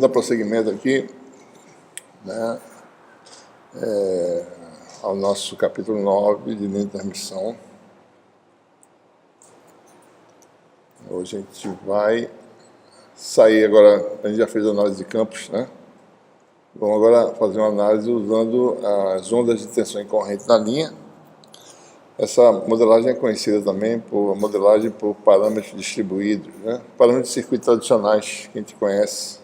dando prosseguimento aqui, né, ao nosso capítulo 9 de linha de transmissão. Hoje a gente vai sair agora, a gente já fez a análise de campos, né? Vamos agora fazer uma análise usando as ondas de tensão em corrente na linha. Essa modelagem é conhecida também por modelagem por parâmetros distribuídos, né? Parâmetros de circuito tradicionais que a gente conhece.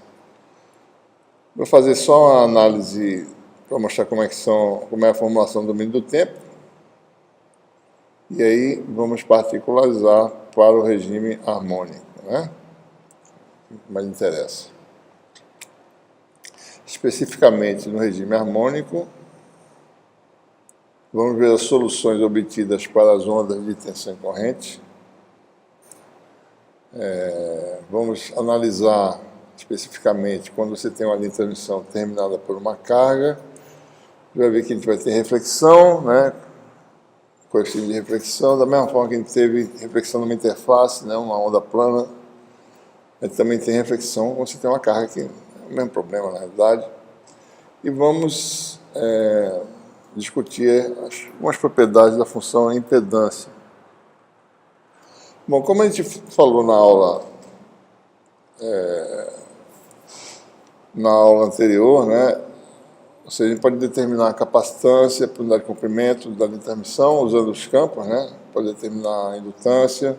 Vou fazer só uma análise para mostrar como é a formulação do domínio do tempo. E aí vamos particularizar para o regime harmônico, né? Mas interessa. Especificamente no regime harmônico, vamos ver as soluções obtidas para as ondas de tensão em corrente. Vamos analisar especificamente quando você tem uma linha de transmissão terminada por uma carga. Vai ver que a gente vai ter reflexão, né? Coeficiente de reflexão, da mesma forma que a gente teve reflexão numa interface, né? Uma onda plana. A gente também tem reflexão quando você tem uma carga que é o mesmo problema, na realidade. E vamos discutir algumas propriedades da função impedância. Bom, como a gente falou na aula anterior, né? Ou seja, a gente pode determinar a capacitância por unidade de comprimento da linha de transmissão, usando os campos, né? Pode determinar a indutância.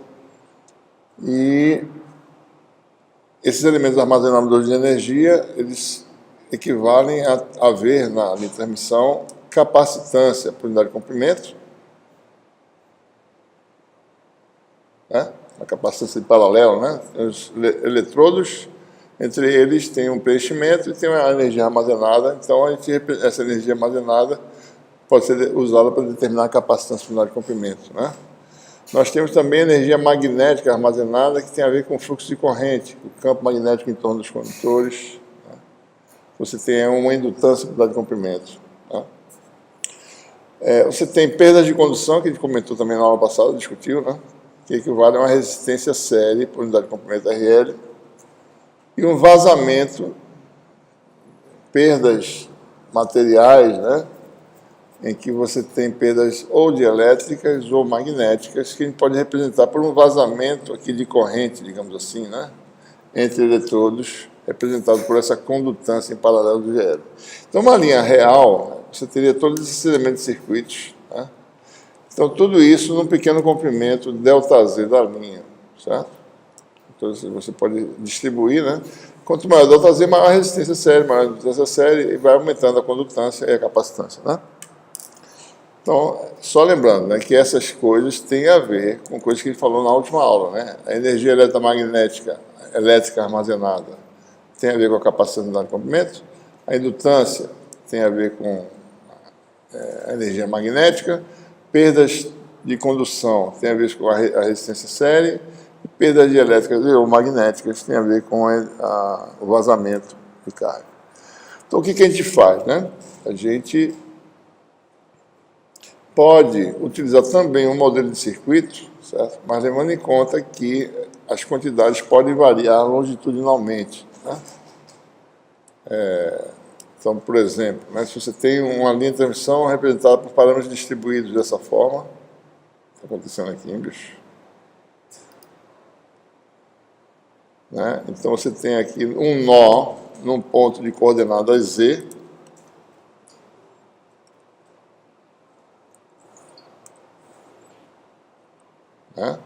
E esses elementos armazenadores de energia, eles equivalem a haver na linha de transmissão capacitância por unidade de comprimento, né? A capacitância de paralelo, né? Os eletrodos, entre eles tem um preenchimento e tem uma energia armazenada. Então, essa energia armazenada pode ser usada para determinar a capacitância por unidade de comprimento, né? Nós temos também energia magnética armazenada, que tem a ver com o fluxo de corrente, o campo magnético em torno dos condutores. Né? Você tem uma indutância por unidade de comprimento. Né? Você tem perdas de condução, que a gente comentou também na aula passada, discutiu, né? Que equivale a uma resistência série por unidade de comprimento RL, e um vazamento, perdas materiais, né? Em que você tem perdas ou dielétricas ou magnéticas, que a gente pode representar por um vazamento aqui de corrente, digamos assim, né? Entre eletrodos, representado por essa condutância em paralelo do GL. Então, uma linha real, você teria todos esses elementos de circuitos, né? Então, tudo isso num pequeno comprimento ΔZ da linha, certo? Então, você pode distribuir, né? Quanto maior o ΔZ, maior a resistência série, maior a resistência série, e vai aumentando a condutância e a capacitância, né? Então, só lembrando, né, que essas coisas têm a ver com coisas que a gente falou na última aula, né? A energia eletromagnética, elétrica armazenada, tem a ver com a capacitância de comprimento. A indutância tem a ver com a energia magnética. Perdas de condução tem a ver com a resistência série. E perdas dielétricas ou magnéticas tem a ver com o vazamento de carga. Então, o que a gente faz, né? A gente pode utilizar também um modelo de circuito, certo? Mas levando em conta que as quantidades podem variar longitudinalmente, né? Então, por exemplo, né, se você tem uma linha de transmissão representada por parâmetros distribuídos dessa forma, está acontecendo aqui, hein, bicho? Né? Então, você tem aqui um nó num ponto de coordenadas Z, né?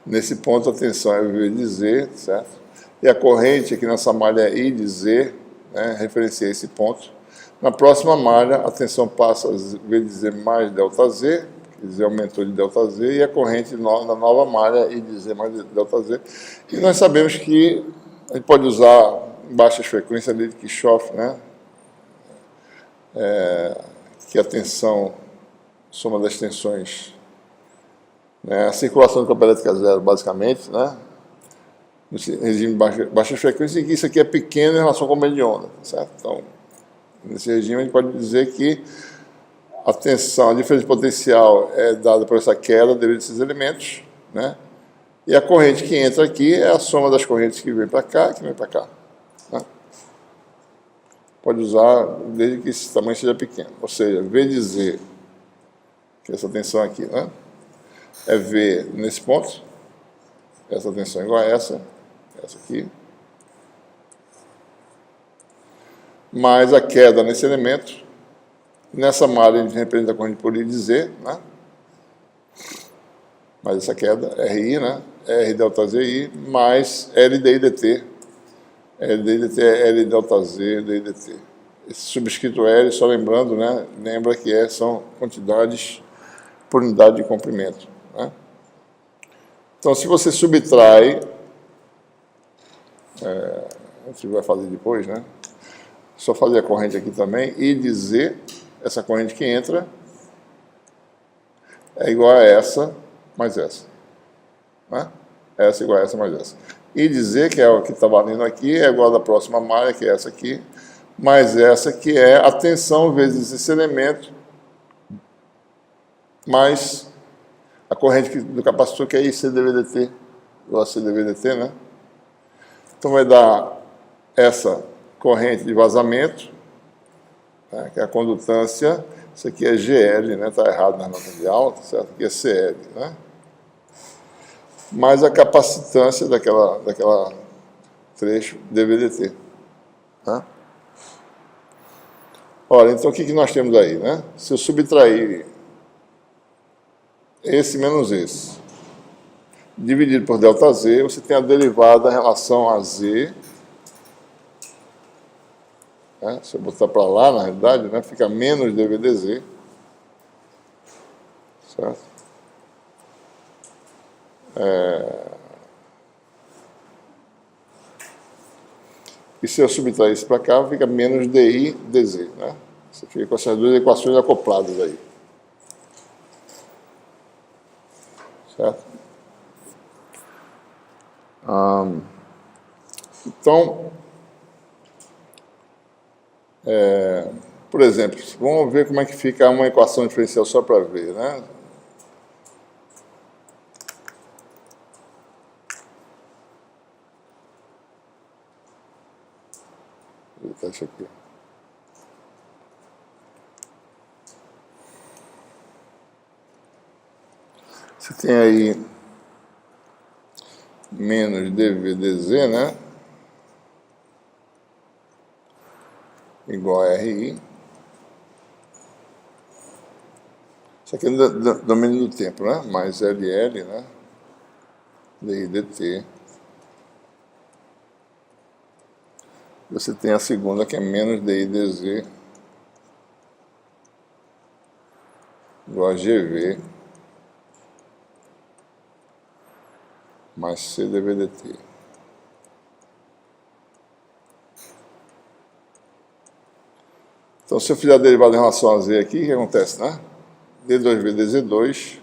Nesse ponto a tensão é V de Z, certo? E a corrente aqui nessa malha é I de Z, né? Referencia esse ponto. Na próxima malha a tensão passa a V de Z mais ΔZ, quer dizer, aumentou de ΔZ, e a corrente na nova malha I de Z mais ΔZ. E nós sabemos que a gente pode usar baixas frequências ali de Kirchhoff, né? Que a tensão, soma das tensões, a circulação do campo elétrico é zero, basicamente, né? No regime de baixa frequência, em que isso aqui é pequeno em relação ao comprimento de onda, certo? Então, nesse regime, a gente pode dizer que a tensão, a diferença de potencial é dada por essa queda devido a esses elementos, né? E a corrente que entra aqui é a soma das correntes que vem para cá e que vem para cá, pode usar desde que esse tamanho seja pequeno. Ou seja, V de Z, que é essa tensão aqui, né? É V nesse ponto, essa tensão é igual a essa aqui, mais a queda nesse elemento. Nessa malha a gente representa a corrente por I de Z, né? Mais essa queda, RI, né? R delta ZI, mais L DI dt. L DI dt é L delta Z DI dt. Esse subscrito L, só lembrando, né? Lembra que são quantidades por unidade de comprimento, né? Então, se você subtrai, a gente vai fazer depois, né? Só fazer a corrente aqui também, I de Z, essa corrente que entra, é igual a essa mais essa, né? Essa igual a essa mais essa. I de Z, que é o que está valendo aqui, é igual a da próxima malha, que é essa aqui, mais essa que é a tensão vezes esse elemento, mais a corrente do capacitor, que é ICdVdt, igual a CdVdt, né? Então vai dar essa corrente de vazamento, né, que é a condutância. Isso aqui é GL, né? Está errado nas notas de aula, tá certo? Aqui é CL, né? Mais a capacitância daquela trecho dVdt. Tá? Olha, então o que nós temos aí, né? Se eu subtrair esse menos esse, dividido por ΔZ, você tem a derivada em relação a Z. Né? Se eu botar para lá, na realidade, né, fica menos dVdZ. Certo? E se eu subtrair isso para cá, fica menos DI dZ. Né? Você fica com essas duas equações acopladas aí. Certo? Então, por exemplo, vamos ver como é que fica uma equação diferencial só para ver, né? Vou botar isso aqui. Você tem aí menos dVdZ, né? Igual a RI. Isso aqui é do domínio do tempo, né? Mais LL, né? DI dt. Você tem a segunda, que é menos DI dZ. Igual a GV. Mais C dVdt. Então, se eu fizer a derivada em relação a Z aqui, o que acontece, né? D2V dZ2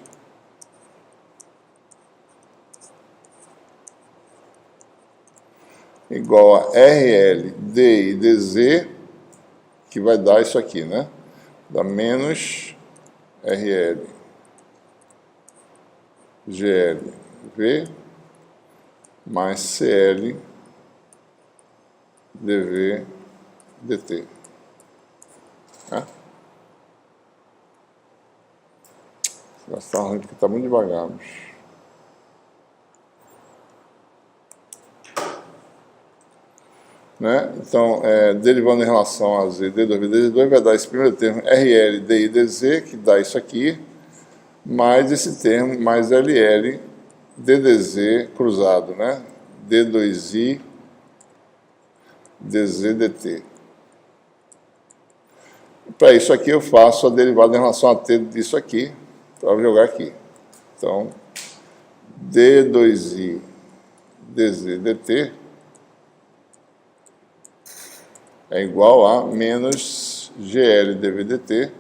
igual a RL DI dZ, que vai dar isso aqui, né? Dá menos RL GLV mais CL dV dt. Né? Está ruim porque está muito devagar. Né? Então, derivando em relação a Z, D2V, D2 vai dar esse primeiro termo, RL, DI, DZ, que dá isso aqui, mais esse termo, mais LL, DDZ cruzado, né? D2I, DZ, DT. Para isso aqui eu faço a derivada em relação a T disso aqui, para jogar aqui. Então, D2I, DZ, DT é igual a menos GL dVdt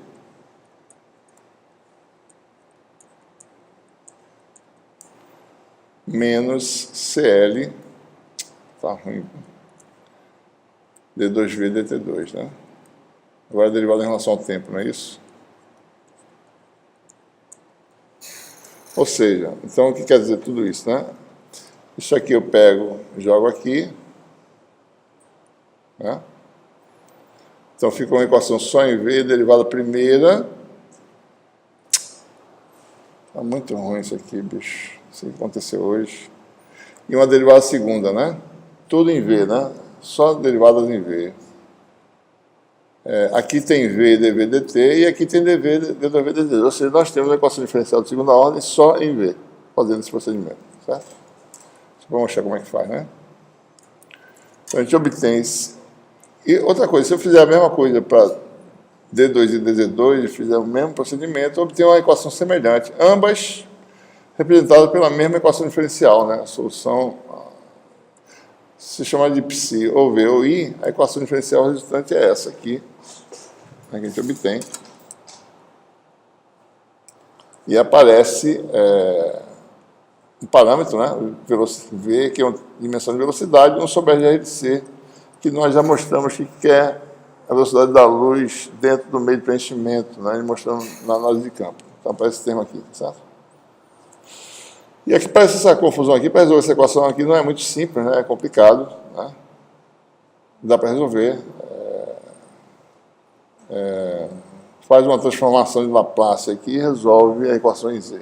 menos CL, tá ruim, D2V dt2, né? Agora a derivada em relação ao tempo, não é isso? Ou seja, então o que quer dizer tudo isso, né? Isso aqui eu pego, jogo aqui, né? Então fica uma equação só em V, derivada primeira. Está muito ruim isso aqui, bicho. Isso que aconteceu hoje. E uma derivada segunda, né? Tudo em V, né? Só derivadas em V. Aqui tem V, dV, dt, e aqui tem dV, dV, dt. Ou seja, nós temos a equação diferencial de segunda ordem só em V, fazendo esse procedimento, certo? Vamos mostrar como é que faz, né? Então a gente obtém isso. E outra coisa, se eu fizer a mesma coisa para D2 e DZ2, e fizer o mesmo procedimento, eu obtenho uma equação semelhante, ambas representadas pela mesma equação diferencial, né? A solução se chama de psi ou V ou I, a equação diferencial resultante é essa aqui, que a gente obtém. E aparece um parâmetro, né? V, que é uma dimensão de velocidade, 1 sobre R de C, que nós já mostramos que é a velocidade da luz dentro do meio de preenchimento, né? Mostramos na análise de campo. Então aparece esse termo aqui, certo? E aqui parece essa confusão aqui, para resolver essa equação aqui não é muito simples, né? É complicado, né? Dá para resolver. Faz uma transformação de Laplace aqui e resolve a equação em Z.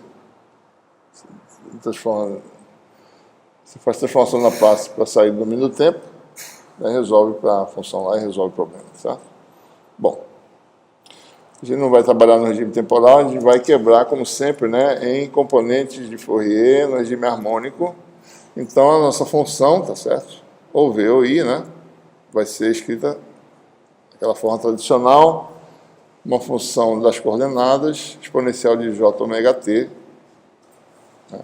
Você faz transformação de Laplace para sair do domínio do tempo, né? Resolve para a função lá e resolve o problema, certo? Bom, a gente não vai trabalhar no regime temporal, a gente vai quebrar, como sempre, né, em componentes de Fourier, no regime harmônico. Então, a nossa função, tá certo? Ou V ou I, né, vai ser escrita daquela forma tradicional, uma função das coordenadas, exponencial de j ômega t. Né?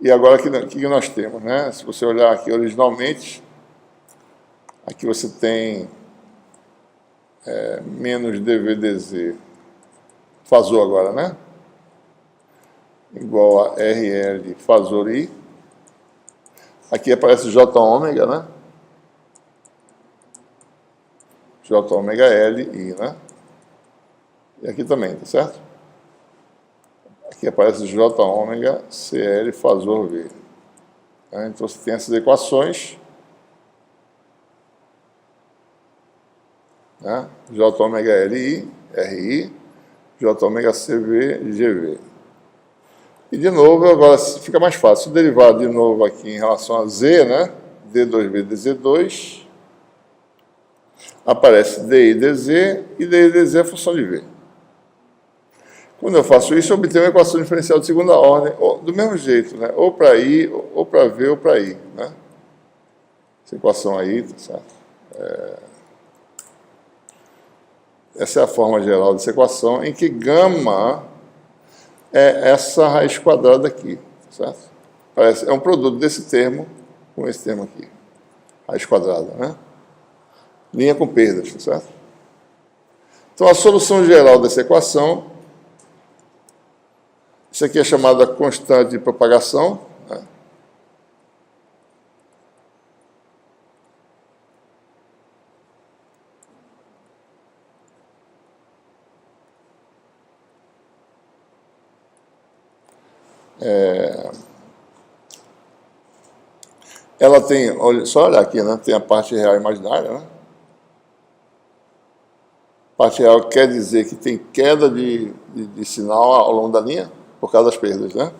E agora, o que nós temos, né? Se você olhar aqui originalmente, aqui você tem menos dv dz, fasor agora, né? Igual a RL fasor I. Aqui aparece J ômega, né? J ômega L I, né? E aqui também, tá certo? Aqui aparece J ômega CL fasor V. Então você tem essas equações, né? J ômega LI, RI, J ômega CV, GV. E de novo, agora fica mais fácil. Se derivar de novo aqui em relação a Z, né? D2V, DZ2, aparece DI, DZ, e DI, DZ é a função de V. Quando eu faço isso, eu obtenho uma equação diferencial de segunda ordem, do mesmo jeito, né? Ou para I, ou para V, ou para I, né? Essa equação aí, tá certo? Essa é a forma geral dessa equação, em que gama é essa raiz quadrada aqui, certo? É um produto desse termo com esse termo aqui, raiz quadrada, né? Linha com perdas, certo? Então, a solução geral dessa equação, isso aqui é chamada constante de propagação, né? Ela tem, só olhar aqui, né? Tem a parte real e imaginária, né? Parte real quer dizer que tem queda de sinal ao longo da linha, por causa das perdas, né?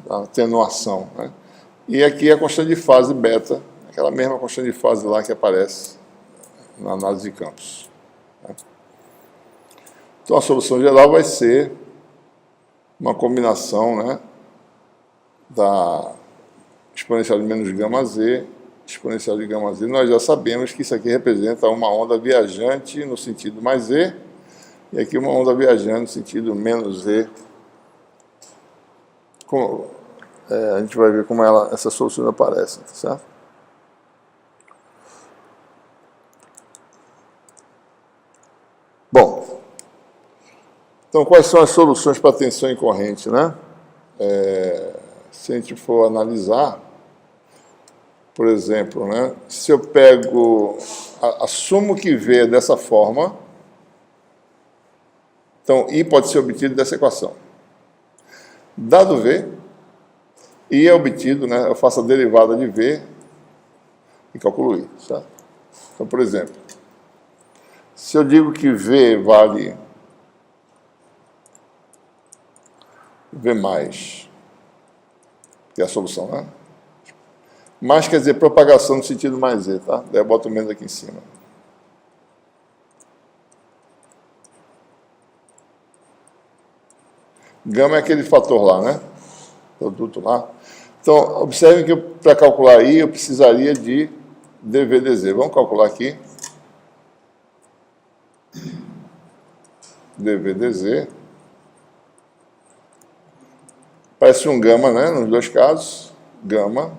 A atenuação, né? E aqui a constante de fase beta, aquela mesma constante de fase lá que aparece na análise de campos. Né? Então a solução geral vai ser uma combinação, né, da exponencial de menos gama z, exponencial de gama z. Nós já sabemos que isso aqui representa uma onda viajante no sentido mais z, e aqui uma onda viajante no sentido menos z. A gente vai ver como essa solução aparece, tá certo? Bom, então quais são as soluções para tensão em corrente, né? Se a gente for analisar, por exemplo, né, se eu pego, assumo que V é dessa forma, então I pode ser obtido dessa equação. Dado V, I é obtido, né, eu faço a derivada de V, e calculo I, certo? Então, por exemplo, se eu digo que V vale V mais, que é a solução, né? Mais quer dizer propagação no sentido mais Z, tá? Daí eu boto menos aqui em cima. Gama é aquele fator lá, né? Produto lá. Então, observem que para calcular I, eu precisaria de dV/dz. Vamos calcular aqui. dV/dz. Parece um gama, né? Nos dois casos. Gama.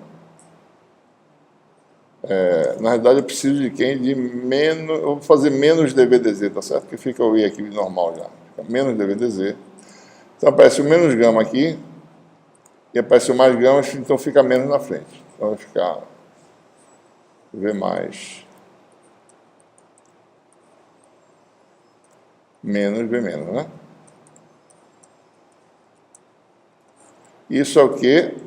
Na realidade, eu preciso de quem? De menos... Eu vou fazer menos dV/dz, tá certo? Que fica o I aqui normal já. Fica menos dV/dz. Então, aparece o menos gama aqui. E apareceu mais gama, então fica menos na frente. Então, vai ficar V mais menos V menos, né? Isso é o quê?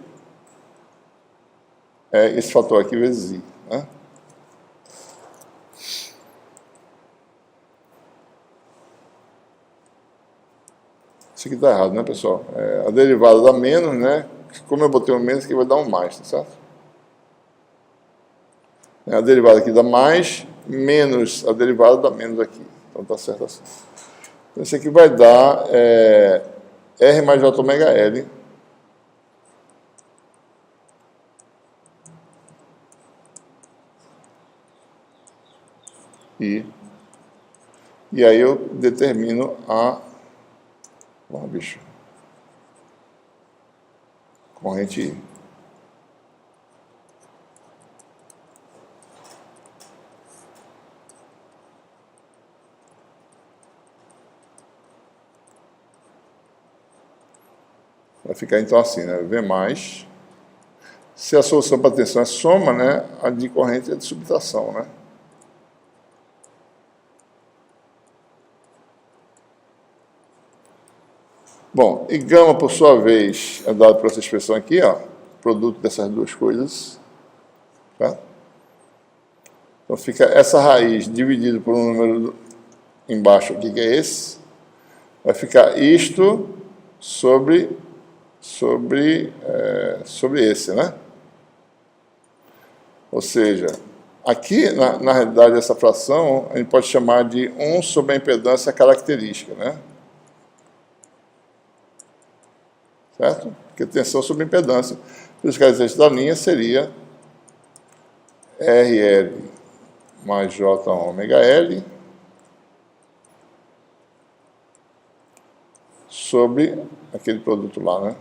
É esse fator aqui vezes I, né? Isso aqui está errado, né, pessoal? A derivada dá menos, né? Como eu botei um menos, aqui vai dar um mais, tá certo? A derivada aqui dá mais, menos a derivada dá menos aqui. Então tá certo assim. Então isso aqui vai dar R mais J ômega L e aí eu determino a corrente I. Vai ficar então assim, né? V mais. Se a solução para tensão é soma, né? A de corrente é de subtração, né? Bom, e gama, por sua vez, é dado por essa expressão aqui, ó, produto dessas duas coisas. Tá? Então fica essa raiz dividido por um número embaixo aqui, que é esse. Vai ficar isto sobre esse, né? Ou seja, aqui, na realidade, essa fração, a gente pode chamar de 1 sobre a impedância característica, né? Certo? Porque tensão sobre impedância. Por isso que a característica da linha seria RL mais J ômega L sobre aquele produto lá, né?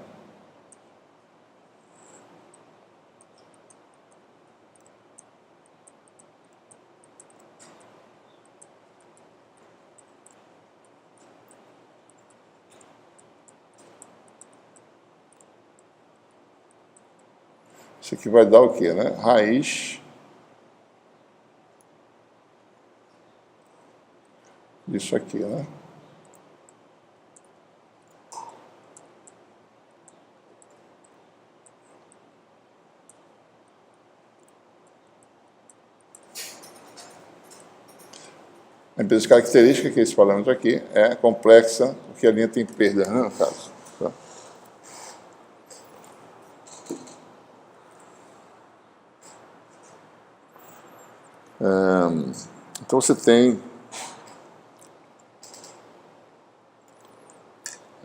Isso aqui vai dar o quê, né? Raiz disso aqui, né? A impedância característica, que é esse parâmetro aqui, é complexa, porque a linha tem perda, né, no caso. Tá? Então você tem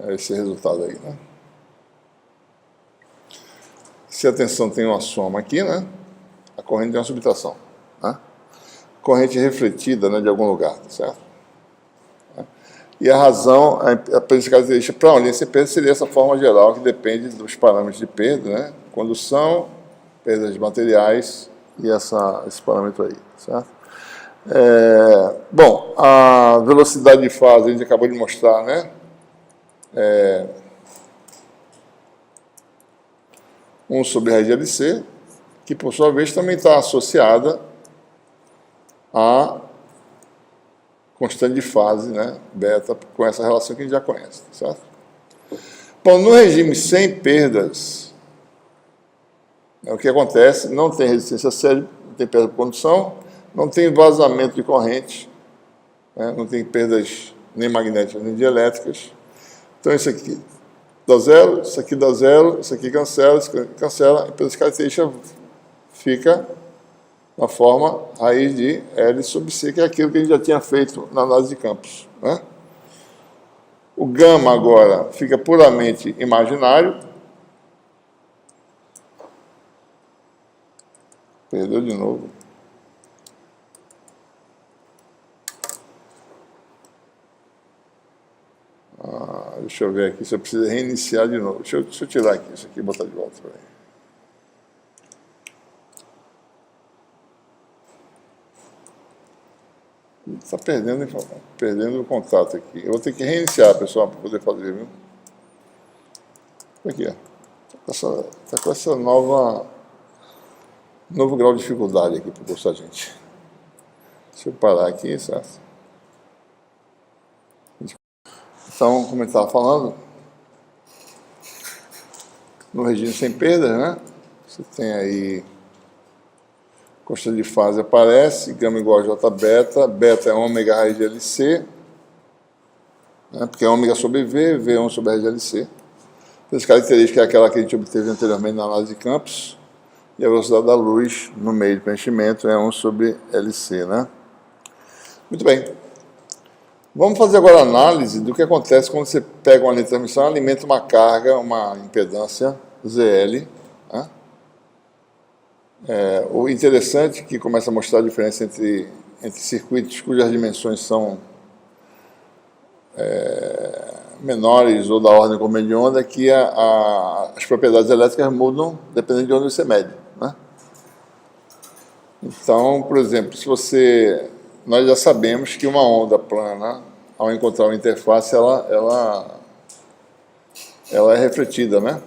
esse resultado aí, né? Se a tensão tem uma soma aqui, né? A corrente tem uma subtração, né? Corrente refletida, né, de algum lugar, certo? E a razão, a impedância característica para uma linha sem perda seria essa forma geral que depende dos parâmetros de perda, né? Condução, perdas de materiais e esse parâmetro aí, certo? Bom, a velocidade de fase a gente acabou de mostrar, né? 1 sobre raiz de LC, que por sua vez também está associada a constante de fase, né, beta, com essa relação que a gente já conhece, certo? Bom, no regime sem perdas, o que acontece, não tem resistência não tem perda por condução, não tem vazamento de corrente, né? Não tem perdas nem magnéticas nem dielétricas. Então isso aqui dá zero, isso aqui dá zero, isso aqui cancela, isso aqui cancela, e pelas características fica na forma raiz de L sobre C, que é aquilo que a gente já tinha feito na análise de campos, né? O gama agora fica puramente imaginário. Perdeu de novo. Deixa eu ver aqui se eu preciso reiniciar de novo. Deixa eu tirar aqui isso aqui e botar de volta. Está perdendo o contato aqui. Eu vou ter que reiniciar, pessoal, para poder fazer, viu? Aqui, ó. Está com essa novo grau de dificuldade aqui para o curso da gente. Deixa eu parar aqui, certo? Então, como eu estava falando, no regime sem perdas, né? Você tem aí constante de fase aparece, gama igual a J beta, beta é ômega raiz de LC, né? Porque é ômega sobre V, V é 1 sobre raiz de LC. Essa característica é aquela que a gente obteve anteriormente na análise de campos, e a velocidade da luz no meio de preenchimento é 1 sobre LC, né? Muito bem. Vamos fazer agora a análise do que acontece quando você pega uma linha de transmissão e alimenta uma carga, uma impedância ZL. Né? O interessante é que começa a mostrar a diferença entre circuitos cujas dimensões são menores ou da ordem como de onda, é que as propriedades elétricas mudam dependendo de onde você mede. Né? Então, por exemplo, nós já sabemos que uma onda plana, ao encontrar uma interface, ela é refletida, né?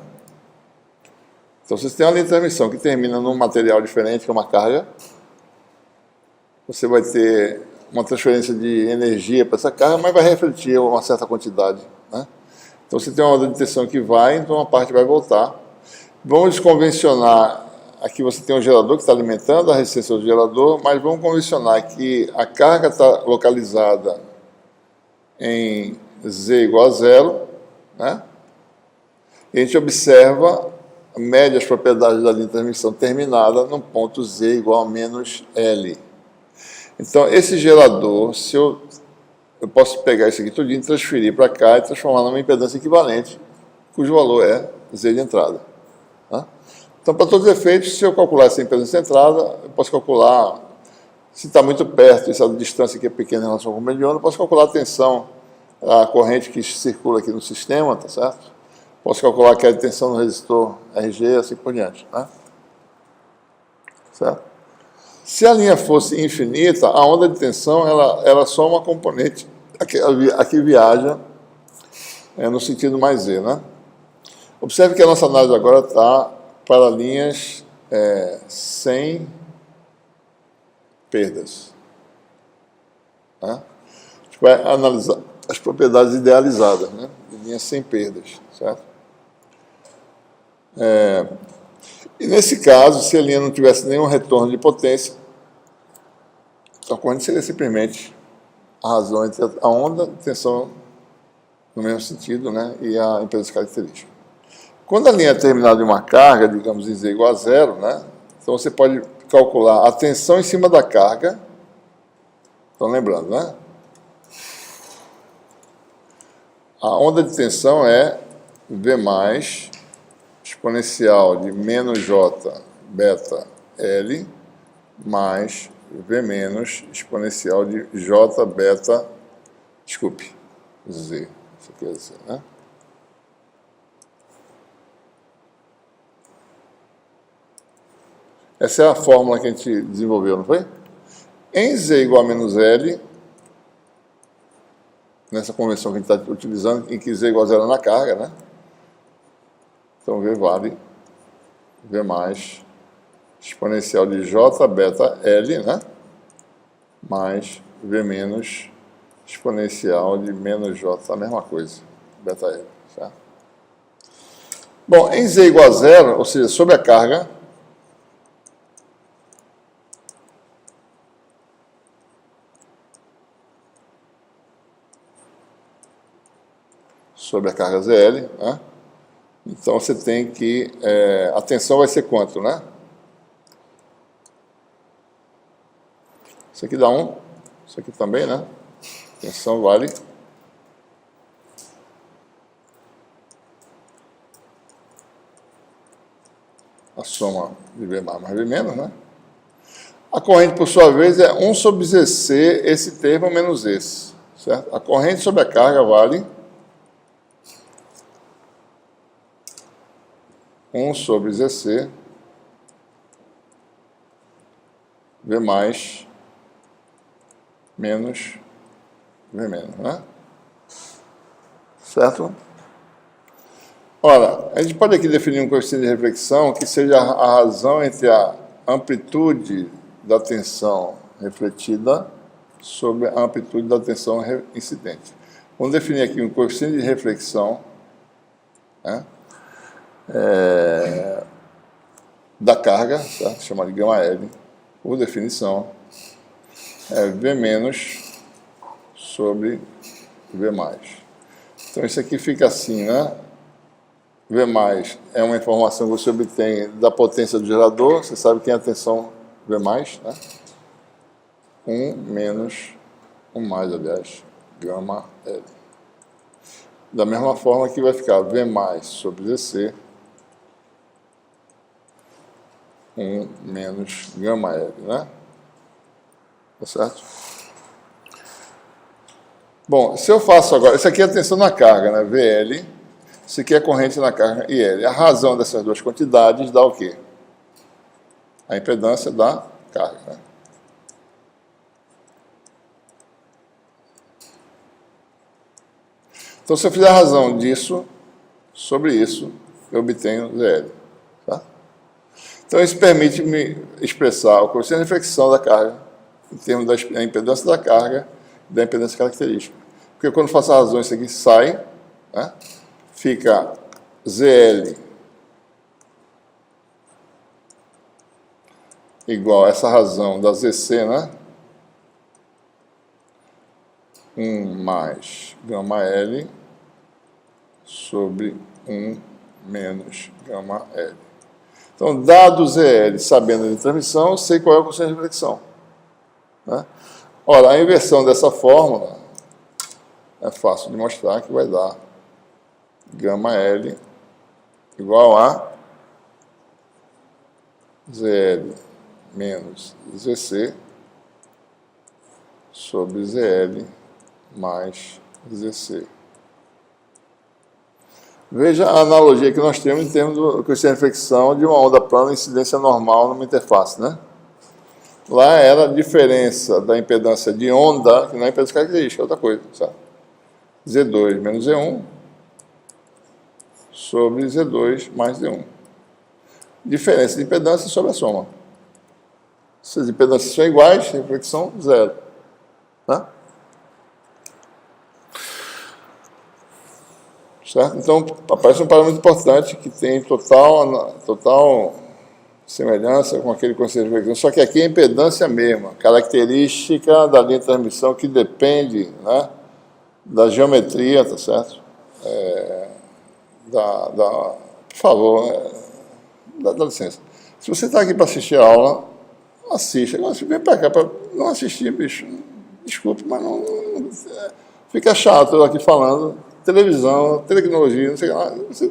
Então, se você tem uma linha de transmissão que termina num material diferente, que é uma carga, você vai ter uma transferência de energia para essa carga, mas vai refletir uma certa quantidade, né? Então, você tem uma onda de tensão que vai, então uma parte vai voltar. Vamos desconvencionar. Aqui você tem um gerador que está alimentando a resistência do gerador, mas vamos convencionar que a carga está localizada em Z igual a zero, né? E a gente observa, mede as propriedades da linha de transmissão terminada no ponto Z igual a menos L. Então, esse gerador, se eu posso pegar isso aqui tudinho, transferir para cá e transformar numa impedância equivalente, cujo valor é Z de entrada. Né? Então, para todos os efeitos, se eu calcular essa impedância de entrada, eu posso calcular, se está muito perto, essa distância aqui é pequena em relação ao mediano, eu posso calcular a tensão, a corrente que circula aqui no sistema, tá certo? Posso calcular que a tensão no resistor RG, assim por diante. Né? Certo? Se a linha fosse infinita, a onda de tensão ela é só uma componente a que viaja no sentido mais Z. Né? Observe que a nossa análise agora está para linhas sem perdas. Né? A gente vai analisar as propriedades idealizadas, né? De linhas sem perdas, certo? E nesse caso, se a linha não tivesse nenhum retorno de potência, então a corrente seria simplesmente a razão entre a onda, a tensão no mesmo sentido, né? E a impedância característica. Quando a linha é terminada em uma carga, digamos em Z igual a zero, né? Então você pode calcular a tensão em cima da carga. Estão lembrando, né? A onda de tensão é V mais exponencial de menos J beta L mais V menos exponencial de J beta, desculpe, Z. Isso quer dizer, né? Essa é a fórmula que a gente desenvolveu, não foi? Em Z igual a menos L, nessa convenção que a gente está utilizando, em que Z igual a zero na carga, né? Então, V vale V mais exponencial de J beta L, né? Mais V menos exponencial de menos J, a mesma coisa, beta L, certo? Bom, em Z igual a zero, ou seja, sobre a carga, sobre a carga ZL, né? Então você tem que, a tensão vai ser quanto, né? Isso aqui dá 1, isso aqui também, né? Tensão vale a soma de V mais V menos, né? A corrente, por sua vez, é 1 sobre ZC, esse termo menos esse, certo? A corrente sobre a carga vale 1 sobre ZC, V mais, menos, V menos, né? Certo? Ora, a gente pode aqui definir um coeficiente de reflexão que seja a razão entre a amplitude da tensão refletida sobre a amplitude da tensão incidente. Vamos definir aqui um coeficiente de reflexão, né, da carga, tá? Chamado de γ L, por definição, é V menos sobre V mais. Então isso aqui fica assim, né? V mais é uma informação que você obtém da potência do gerador, você sabe que é a tensão V mais, né? 1 menos 1 mais, aliás, γ L. Da mesma forma que vai ficar V mais sobre ZC, 1 menos γ L, né? Tá certo? Bom, se eu faço agora, isso aqui é a tensão na carga, né? VL, isso aqui é a corrente na carga IL. A razão dessas duas quantidades dá o quê? A impedância da carga, né? Então, se eu fizer a razão disso sobre isso, eu obtenho ZL. Tá? Então, isso permite me expressar o coeficiente de reflexão da carga em termos da impedância da carga e da impedância característica. Porque quando eu faço a razão, isso aqui sai, né? Fica ZL igual a essa razão da ZC, né? 1 mais γL sobre 1 menos γL. Então, dado ZL, sabendo de transmissão, eu sei qual é o coeficiente de reflexão, né? Ora, a inversão dessa fórmula é fácil de mostrar que vai dar γL igual a ZL menos ZC sobre ZL mais ZC. Veja a analogia que nós temos em termos do coeficiente de reflexão de uma onda plana incidência normal numa interface, né? Lá era a diferença da impedância de onda, que não é impedância característica, é outra coisa, sabe? Z2 menos Z1 sobre Z2 mais Z1. Diferença de impedância sobre a soma. Se as impedâncias são iguais, reflexão zero. Né? Certo? Então, aparece um parâmetro importante que tem total semelhança com aquele conceito de reflexão, só que aqui é a impedância mesma, característica da linha de transmissão que depende, né, da geometria, tá certo? Por favor, dá licença. Se você está aqui para assistir a aula, assista. Agora, se vem para cá para não assistir, bicho, desculpe, mas não fica chato eu aqui falando. Televisão, tecnologia, não sei lá, você,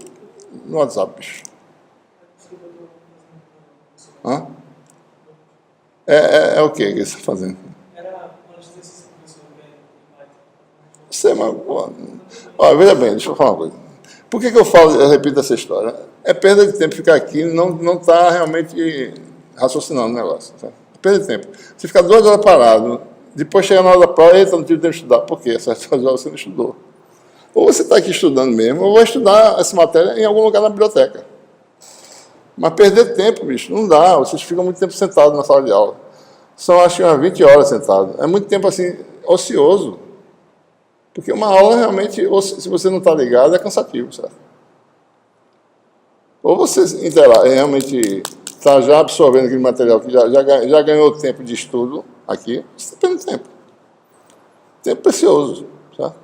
no WhatsApp, bicho. Hã? É o que você está fazendo? Era uma distância que você Sei, mas... Olha, veja bem, deixa eu falar uma coisa. Por que eu repito essa história? É perda de tempo ficar aqui e não está realmente raciocinando o negócio. Tá? É perda de tempo. Você fica 2 horas parado, depois chega na hora da prova, eita, não tive tempo de estudar. Por quê? Essas 2 horas você não estudou. Ou você está aqui estudando mesmo, ou vai estudar essa matéria em algum lugar na biblioteca. Mas perder tempo, bicho, não dá. Vocês ficam muito tempo sentados na sala de aula. São, acho que, umas 20 horas sentados. É muito tempo, assim, ocioso. Porque uma aula, realmente, se você não está ligado, é cansativo, certo? Ou você realmente está já absorvendo aquele material que já ganhou tempo de estudo aqui, você está perdendo tempo. Tempo precioso, certo?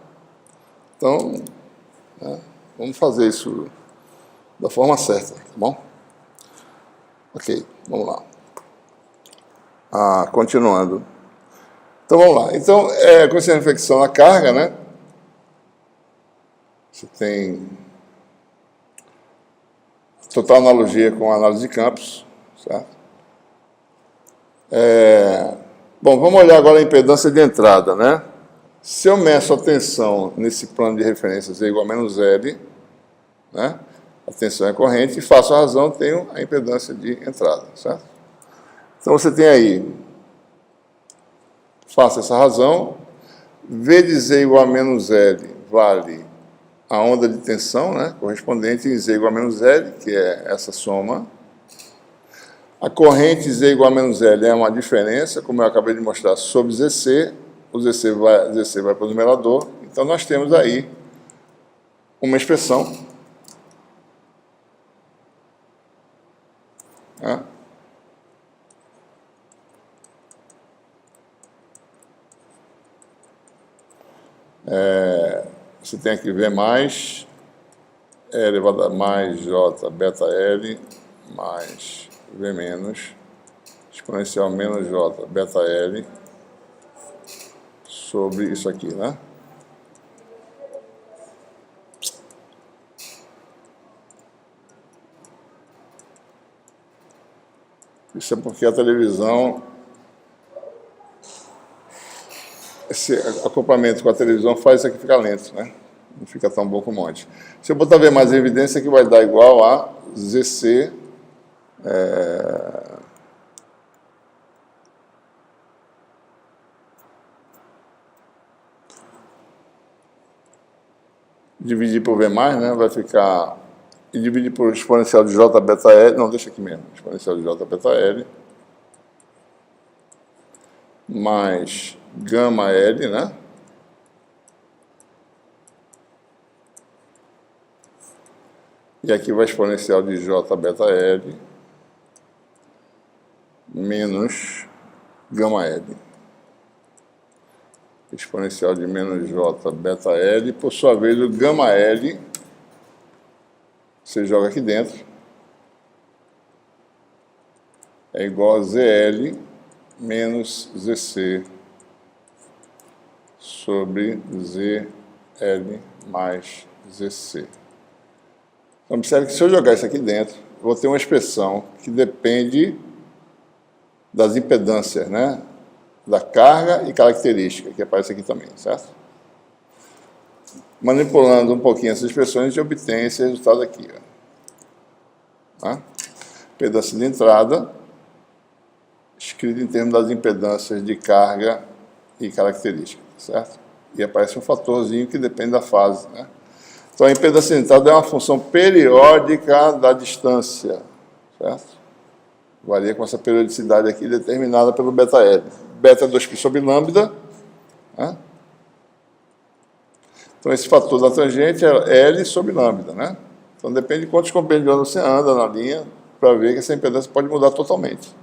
Então, Né? Vamos fazer isso da forma certa, tá bom? Ok, vamos lá. Continuando. Então, vamos lá. Então, coeficiente de reflexão na carga, né? Você tem total analogia com a análise de campos, certo? Bom, vamos olhar agora a impedância de entrada, né? Se eu meço a tensão nesse plano de referência Z igual a menos L, né? A tensão é corrente, e faço a razão, tenho a impedância de entrada, certo? Então você tem aí, faço essa razão, V de Z igual a menos L vale a onda de tensão, né? Correspondente em Z igual a menos L, que é essa soma. A corrente Z igual a menos L é uma diferença, como eu acabei de mostrar, sobre ZC. O ZC vai para o numerador. Então, nós temos aí uma expressão, né? Você tem aqui V mais E elevado a mais J beta L mais V menos exponencial menos J beta L sobre isso aqui, né? Isso é porque a televisão, esse acoplamento com a televisão faz isso aqui ficar lento, né? Não fica tão bom como antes. Se eu botar V mais evidência, que vai dar igual a ZC dividir por V mais, né? Vai ficar... E dividir por exponencial de J beta L... Não, deixa aqui mesmo. Exponencial de J beta L mais gama L, né? E aqui vai exponencial de J beta L menos gama L. Exponencial de menos J beta L, por sua vez, o gama L, você joga aqui dentro, é igual a ZL menos ZC sobre ZL mais ZC. Então, observe que se eu jogar isso aqui dentro, eu vou ter uma expressão que depende das impedâncias, né? Da carga e característica, que aparece aqui também, certo? Manipulando um pouquinho essas expressões, a gente obtém esse resultado aqui. Ó. Tá? Impedância de entrada, escrito em termos das impedâncias de carga e característica, certo? E aparece um fatorzinho que depende da fase, né? Então, a impedância de entrada é uma função periódica da distância, certo? Varia com essa periodicidade aqui determinada pelo beta L. Beta 2π sobre lambda, né? Então, esse fator da tangente é L sobre lambda, né? Então, depende de quantos compêndios de onda você anda na linha para ver que essa impedância pode mudar totalmente.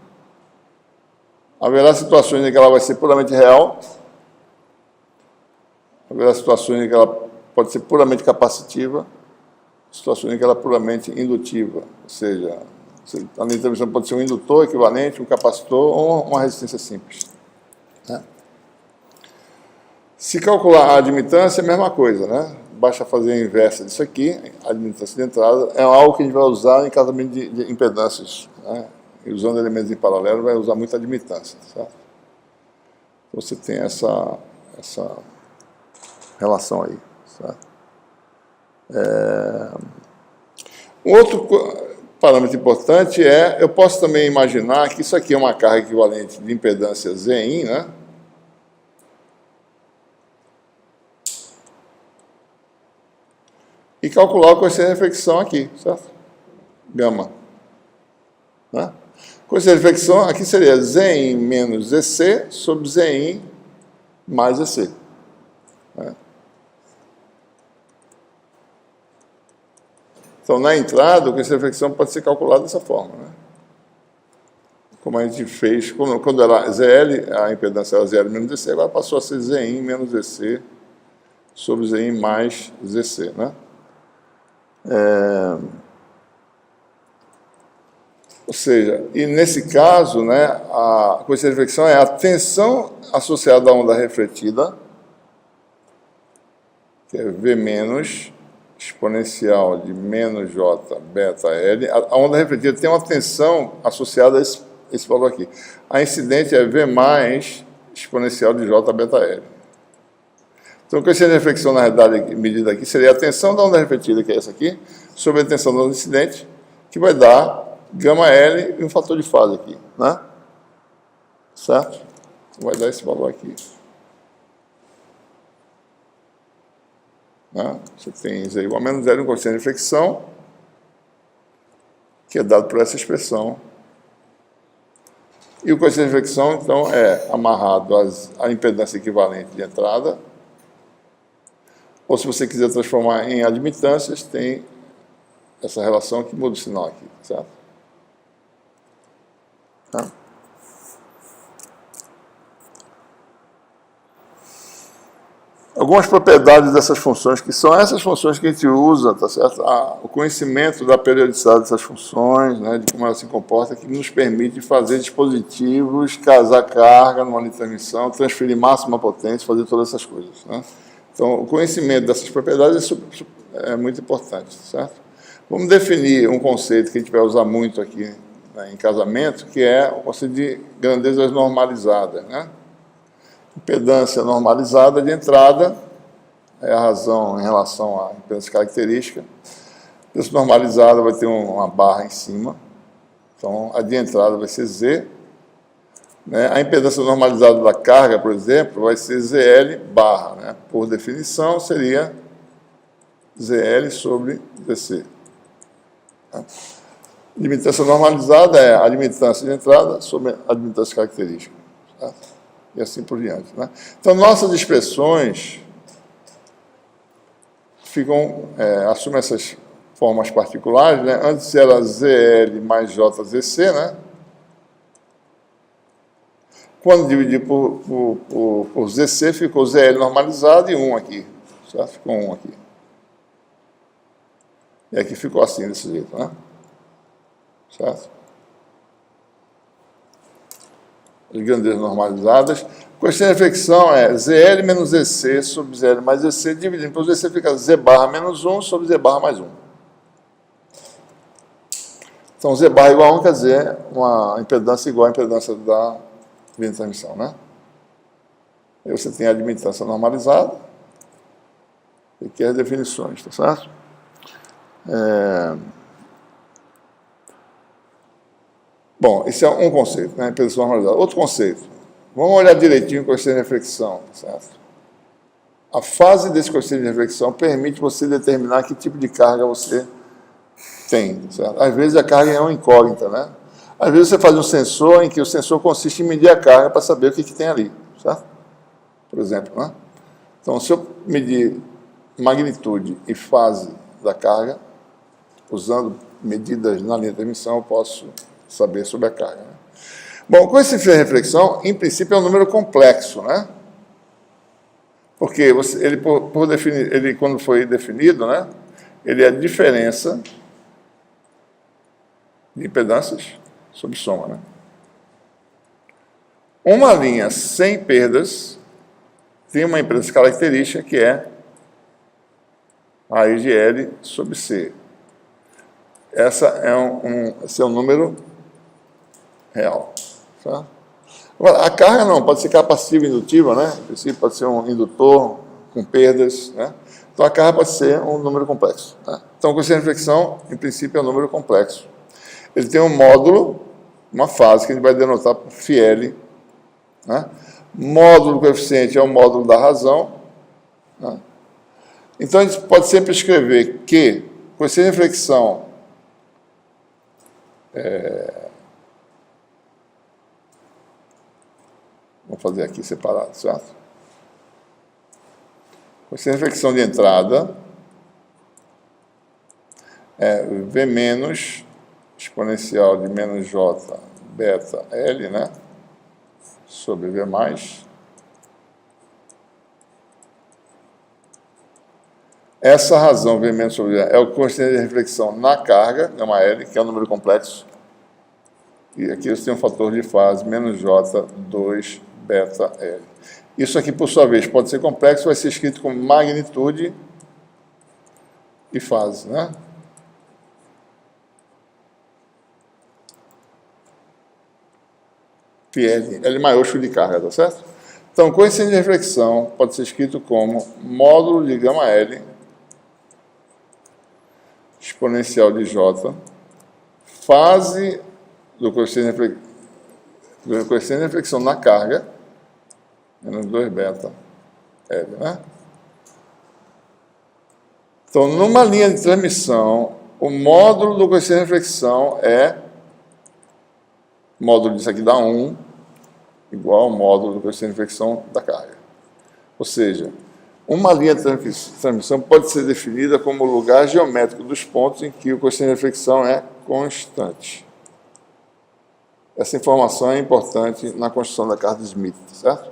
Haverá situações em que ela vai ser puramente real, haverá situações em que ela pode ser puramente capacitiva, situações em que ela é puramente indutiva, ou seja, a linha de transmissão pode ser um indutor equivalente, um capacitor ou uma resistência simples. Né? Se calcular a admitância, é a mesma coisa, né? Basta fazer a inversa disso aqui, a admitância de entrada, é algo que a gente vai usar em casamento de impedâncias, né? E usando elementos em paralelo, vai usar muita admitância, certo? Então, você tem essa relação aí, certo? Um outro parâmetro importante eu posso também imaginar que isso aqui é uma carga equivalente de impedância Zin, né? E calcular o coeficiente de reflexão aqui, certo? Gama. Né? Coeficiente de reflexão aqui seria Zin menos ZC sobre Zin mais ZC. Né? Então, na entrada, o coeficiente de reflexão pode ser calculado dessa forma, né? Como a gente fez, quando era ZL, a impedância era ZL menos ZC, agora passou a ser Zin menos ZC sobre Zin mais ZC, né? Ou seja, e nesse caso, né, a coeficiente de reflexão é a tensão associada à onda refletida, que é V menos exponencial de menos J beta L. A onda refletida tem uma tensão associada a esse valor aqui. A incidente é V mais exponencial de J beta L. Então, a coeficiente de reflexão, na realidade, medida aqui, seria a tensão da onda refletida, que é essa aqui, sobre a tensão da onda incidente, que vai dar gama L e um fator de fase aqui, né? Certo? Vai dar esse valor aqui. Né? Você tem Z igual a menos zero, um coeficiente de reflexão, que é dado por essa expressão. E o coeficiente de reflexão, então, é amarrado à impedância equivalente de entrada. Ou, se você quiser transformar em admitâncias, tem essa relação que muda o sinal aqui, certo? Tá? Algumas propriedades dessas funções, que são essas funções que a gente usa, tá certo? O conhecimento da periodicidade dessas funções, né, de como elas se comportam, que nos permite fazer dispositivos, casar carga numa linha de transmissão, transferir máxima potência, fazer todas essas coisas, né? Então, o conhecimento dessas propriedades é muito importante, certo? Vamos definir um conceito que a gente vai usar muito aqui, né, em casamento, que é o conceito de grandezas normalizadas, né? Impedância normalizada de entrada é a razão em relação à impedância característica. Impedância normalizada vai ter uma barra em cima, então a de entrada vai ser Z. Né? A impedância normalizada da carga, por exemplo, vai ser ZL barra. Né? Por definição, seria ZL sobre ZC. Tá? Admitância normalizada é a admitância de entrada sobre a admitância característica. Certo? E assim por diante. Né? Então, nossas expressões assumem essas formas particulares. Né? Antes era ZL mais JZC, né? Quando dividir por ZC, ficou ZL normalizado e 1 aqui. Certo? Ficou 1 aqui. E aqui ficou assim, desse jeito. Né? Certo? As grandezas normalizadas. Coeficiente de reflexão é ZL menos ZC sobre ZL mais ZC, dividindo por ZC fica Z barra menos 1 sobre Z barra mais 1. Então, Z barra igual a 1 quer dizer uma impedância igual à impedância da linha de transmissão, né? Aí você tem a admitância normalizada, e aqui as definições, tá certo? Bom, esse é um conceito, né? Impedância normalizada. Outro conceito. Vamos olhar direitinho o coeficiente de reflexão, certo? A fase desse coeficiente de reflexão permite você determinar que tipo de carga você tem, certo? Às vezes a carga é uma incógnita, né? Às vezes você faz um sensor em que o sensor consiste em medir a carga para saber o que tem ali, certo? Por exemplo, né? Então, se eu medir magnitude e fase da carga, usando medidas na linha de transmissão, eu posso saber sobre a carga. Né? Bom, com esse coeficiente de reflexão, em princípio, é um número complexo, né? Porque ele, quando foi definido, né, ele é a diferença de impedâncias sobre soma. Né? Uma linha sem perdas tem uma impedância característica que é a I de L sobre C. Esse é um número real. Tá? Agora, a carga não, pode ser capacitiva e indutiva, né? Em princípio, pode ser um indutor com perdas, né? Então, a carga pode ser um número complexo. Tá? Então, o coeficiente de reflexão, em princípio, é um número complexo. Ele tem um módulo, uma fase, que a gente vai denotar por φL. Né? Módulo do coeficiente é o módulo da razão. Né? Então, a gente pode sempre escrever que o coeficiente de reflexão vamos fazer aqui separado, certo? Coeficiente de reflexão de entrada é V menos exponencial de menos J beta L, né? Sobre V mais. Essa razão veemente sobre é o coeficiente de reflexão na carga, gama L, que é um número complexo. E aqui você tem um fator de fase, menos J, 2, beta L. Isso aqui, por sua vez, pode ser complexo, vai ser escrito como magnitude e fase, né? L, L maiúsculo de carga, tá certo? Então, coeficiente de reflexão pode ser escrito como módulo de gama L exponencial de J, fase do coeficiente de reflexão na carga, menos 2 beta L, né? Então, numa linha de transmissão, o módulo do coeficiente de reflexão é, módulo disso aqui dá 1, igual ao módulo do coeficiente de reflexão da carga. Ou seja, uma linha de transmissão pode ser definida como o lugar geométrico dos pontos em que o coeficiente de reflexão é constante. Essa informação é importante na construção da carta de Smith, certo?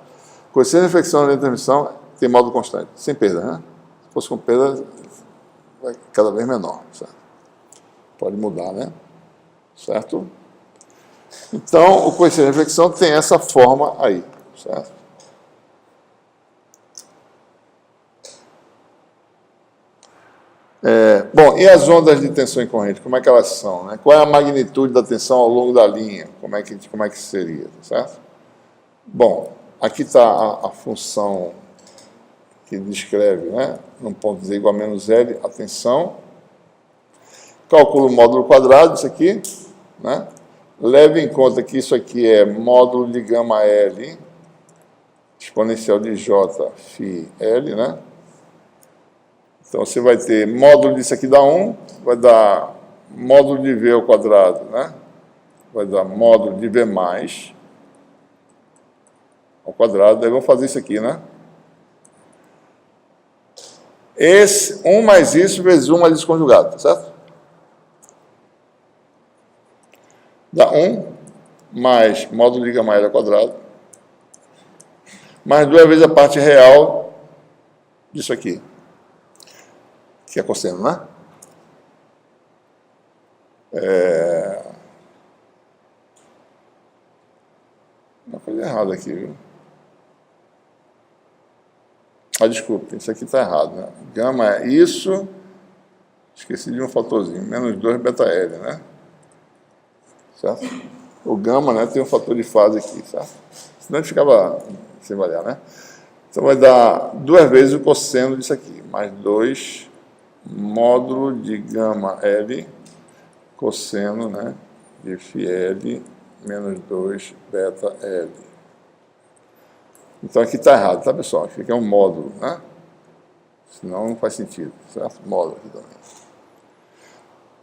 O coeficiente de reflexão da linha de transmissão tem módulo constante, sem perda, né? Se fosse com perda, vai cada vez menor, certo? Pode mudar, né? Certo? Então, o coeficiente de reflexão tem essa forma aí, certo? Bom, e as ondas de tensão em corrente, como é que elas são, né? Qual é a magnitude da tensão ao longo da linha? Como é que seria, certo? Bom, aqui está a função que descreve, né? Num ponto Z igual a menos L, a tensão. Calculo o módulo quadrado, isso aqui, né? Leve em conta que isso aqui é módulo de gama L, exponencial de J, φ L, né? Então, você vai ter módulo disso aqui dá 1, vai dar módulo de V ao quadrado, né? Vai dar módulo de V mais ao quadrado. Daí vamos fazer isso aqui, né? Esse 1 mais isso vezes 1 mais isso conjugado, tá certo? Dá 1 mais módulo de gama L ao quadrado, mais 2 vezes a parte real disso aqui, que é cosseno, né? Uma coisa errada aqui, viu? Desculpe, isso aqui está errado, né? Gama é isso, esqueci de um fatorzinho, menos 2 beta L, né? Certo? O gama, né, tem um fator de fase aqui, certo? Senão ele ficava sem variar, né? Então vai dar 2 vezes o cosseno disso aqui, mais 2 módulo de gama L, cosseno, né, de φL, menos 2 beta L. Então aqui está errado, tá, pessoal? Aqui é um módulo, né? Senão não faz sentido, certo? Módulo aqui também.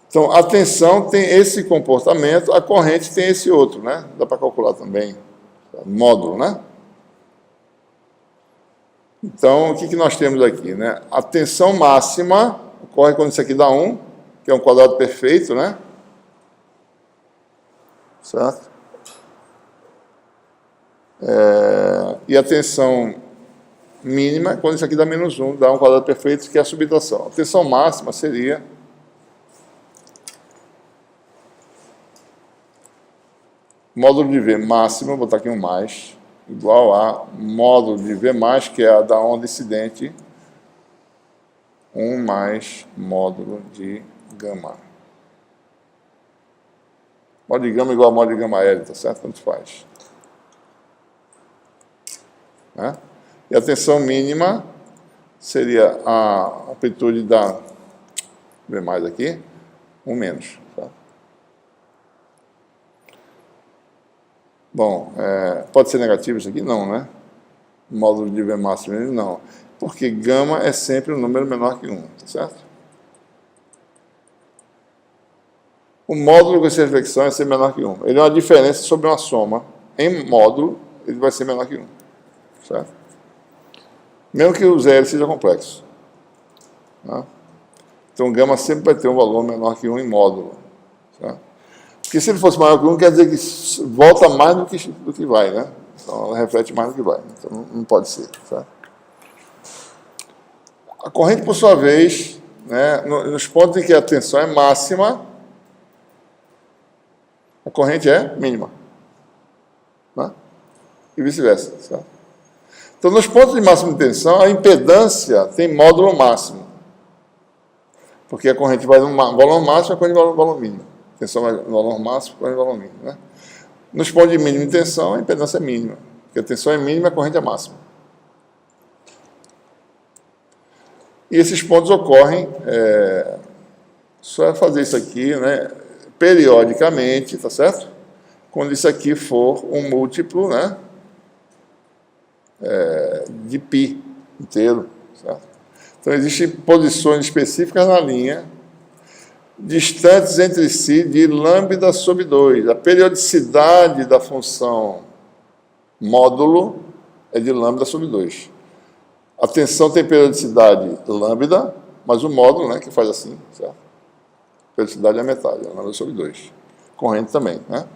Então, a tensão tem esse comportamento, a corrente tem esse outro, né? Dá para calcular também, módulo, né? Então, o que nós temos aqui, né? A tensão máxima ocorre quando isso aqui dá 1, que é um quadrado perfeito, né? Certo? E a tensão mínima é quando isso aqui dá menos 1, dá um quadrado perfeito, que é a subtração. A tensão máxima seria módulo de V máximo, vou botar aqui um mais, igual a módulo de V mais, que é a da onda incidente, 1 mais módulo de gama. Módulo de gama igual a módulo de gama L, tá certo? Tanto faz. Né? E a tensão mínima seria a amplitude da V mais aqui, 1 menos. Tá? Bom, pode ser negativo isso aqui? Não, né? Módulo de V máximo, não. Porque gama é sempre um número menor que 1, tá certo? O módulo com essa reflexão é ser menor que 1. Ele é uma diferença sobre uma soma. Em módulo, ele vai ser menor que 1. Certo? Mesmo que o zero seja complexo. Tá? Então, gama sempre vai ter um valor menor que 1 em módulo. Certo? Porque se ele fosse maior que 1, quer dizer que volta mais do que vai, né? Então, ela reflete mais do que vai. Então, não pode ser. Certo? A corrente, por sua vez, né, nos pontos em que a tensão é máxima, a corrente é mínima. Né? E vice-versa. Certo? Então, nos pontos de máxima de tensão, a impedância tem módulo máximo. Porque a corrente vai no valor máximo, a corrente vai no valor mínimo. Tensão vai no valor máximo, a corrente vai no valor mínimo. Né? Nos pontos de mínima de tensão, a impedância é mínima. Porque a tensão é mínima, a corrente é máxima. E esses pontos ocorrem, só fazer isso aqui, né, periodicamente, tá certo? Quando isso aqui for um múltiplo, né, de π inteiro, certo? Então, existem posições específicas na linha, distantes entre si de lambda sobre 2. A periodicidade da função módulo é de lambda sobre 2. A tensão tem periodicidade lambda, mas o módulo, né, que faz assim, certo? A periodicidade é a metade, é lambda sobre 2. Corrente também, né?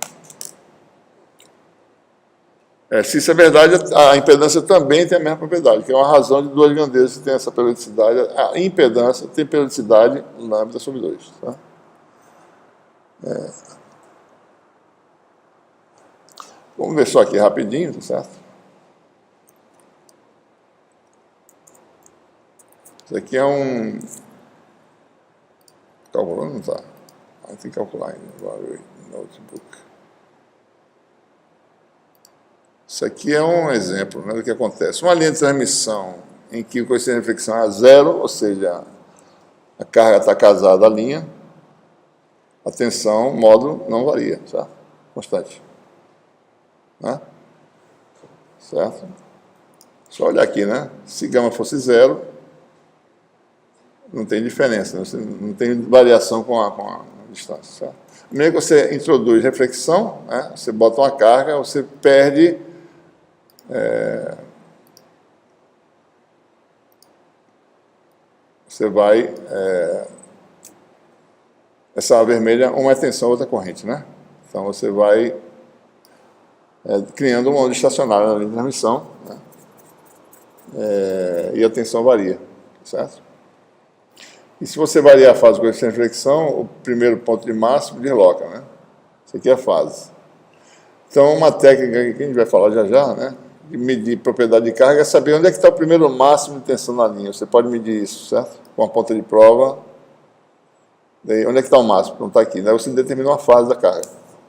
Se isso é verdade, a impedância também tem a mesma propriedade, que é uma razão de duas grandezas que tem essa periodicidade. A impedância tem periodicidade lambda sobre 2. Tá? Vamos ver só aqui rapidinho, tá certo? Isso aqui é um... Calculando, não está? Tem que calcular ainda. Notebook. Isso aqui é um exemplo, né, do que acontece. Uma linha de transmissão em que o coeficiente de reflexão é zero, ou seja, a carga está casada à linha, a tensão, módulo, não varia, certo? Constante. Né? Certo? Só olhar aqui, né? Se gama fosse zero, não tem diferença, né? Você não tem variação com a distância. Certo? Primeiro que você introduz reflexão, né? Você bota uma carga, você perde... você vai... essa vermelha, uma é tensão, outra é corrente, né? Então você vai criando uma onda estacionária na linha de transmissão, né? E a tensão varia, certo? E se você variar a fase com coeficiente de reflexão, o primeiro ponto de máximo desloca, né? Isso aqui é a fase. Então, uma técnica que a gente vai falar já, né, de medir propriedade de carga é saber onde é que está o primeiro máximo de tensão na linha. Você pode medir isso, certo? Com a ponta de prova. Daí, onde é que está o máximo? Não está aqui. Daí você determina uma fase da carga.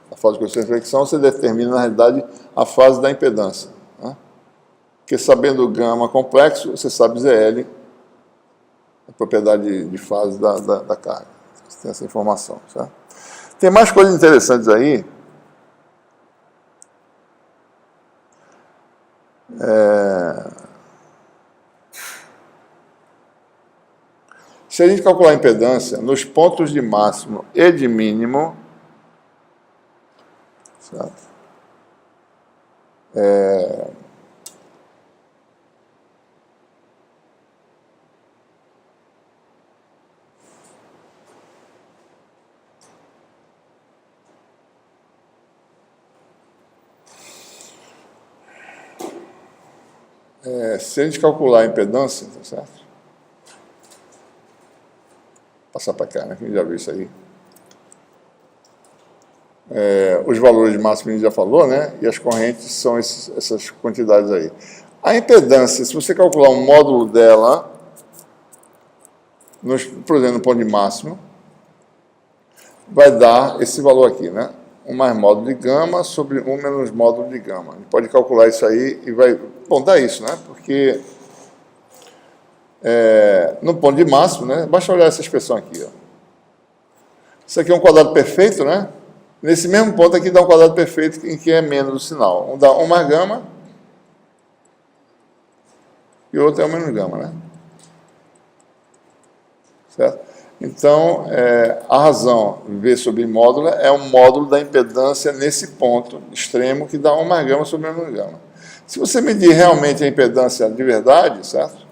A fase de coeficiente de reflexão, você determina, na realidade, a fase da impedância. Né? Porque sabendo o gama complexo, você sabe ZL, a propriedade de fase da carga. Você tem essa informação, certo? Tem mais coisas interessantes aí. Se a gente calcular a impedância nos pontos de máximo e de mínimo, certo? Se a gente calcular a impedância, tá certo? Passar para cá, né? Quem já viu isso aí? Os valores máximos a gente já falou, né? E as correntes são essas quantidades aí. A impedância, se você calcular um módulo dela, por exemplo, no ponto de máximo, vai dar esse valor aqui, né? 1 mais módulo de gama sobre 1 menos módulo de gama. A gente pode calcular isso aí e vai... Bom, dá isso, né? Porque no ponto de máximo, né? Basta olhar essa expressão aqui, ó. Isso aqui é um quadrado perfeito, né? Nesse mesmo ponto aqui dá um quadrado perfeito em que é menos o sinal. Um dá 1 mais gama e o outro é 1 menos gama, né? Certo? Então, a razão V sobre módulo é um módulo da impedância nesse ponto extremo que dá 1 mais gama sobre 1 menos gama. Se você medir realmente a impedância de verdade, certo?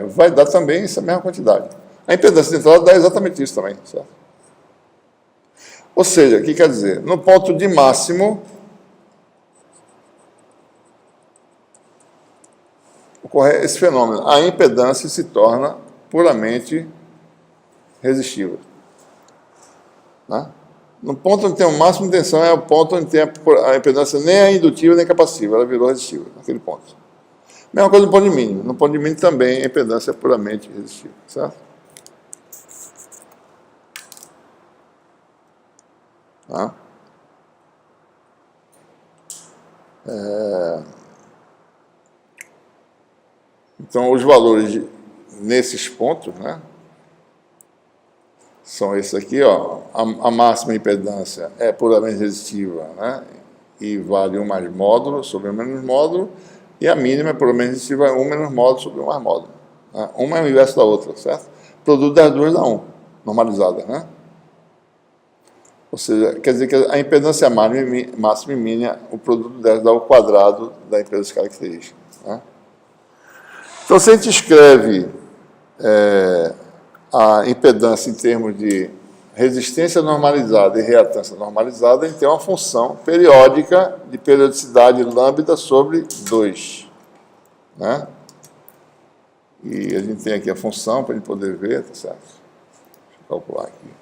Vai dar também essa mesma quantidade. A impedância de entrada dá exatamente isso também, certo? Ou seja, o que quer dizer? No ponto de máximo, o ocorre esse fenômeno. A impedância se torna puramente resistível. Né? No ponto onde tem o máximo de tensão é o ponto onde tem a impedância nem é indutiva nem capacitiva, ela virou resistível, naquele ponto. Mesma coisa no ponto de mínimo. No ponto de mínimo também a impedância é puramente resistível, certo? Tá? Então, os valores nesses pontos, né, são esses aqui, ó. A máxima impedância é puramente resistiva, né, e vale 1 mais módulo sobre 1 menos módulo, e a mínima é puramente resistiva, 1 menos módulo sobre 1 mais módulo. Né? Uma é o inverso da outra, certo? Produto das duas dá 1, normalizada, né? Ou seja, quer dizer que a impedância máxima e mínima, o produto delas dá o quadrado da impedância característica. Né? Então, se a gente escreve a impedância em termos de resistência normalizada e reatância normalizada, a gente tem uma função periódica de periodicidade lambda sobre 2. Né? E a gente tem aqui a função para a gente poder ver, tá certo? Deixa eu calcular aqui.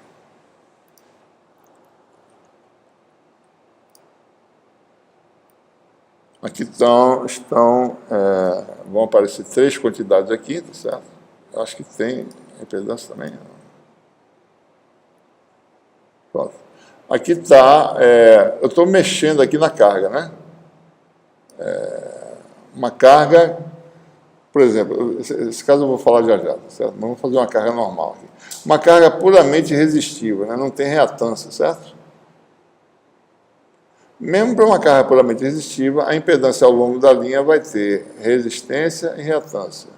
Aqui vão aparecer 3 quantidades aqui, tá certo? Eu acho que tem impedância também. Pronto. Aqui está, eu estou mexendo aqui na carga, né? Uma carga, por exemplo, esse caso eu vou falar já, tá certo? Mas vamos fazer uma carga normal aqui. Uma carga puramente resistível, né? Não tem reatância, certo? Mesmo para uma carga puramente resistiva, a impedância ao longo da linha vai ter resistência e reatância.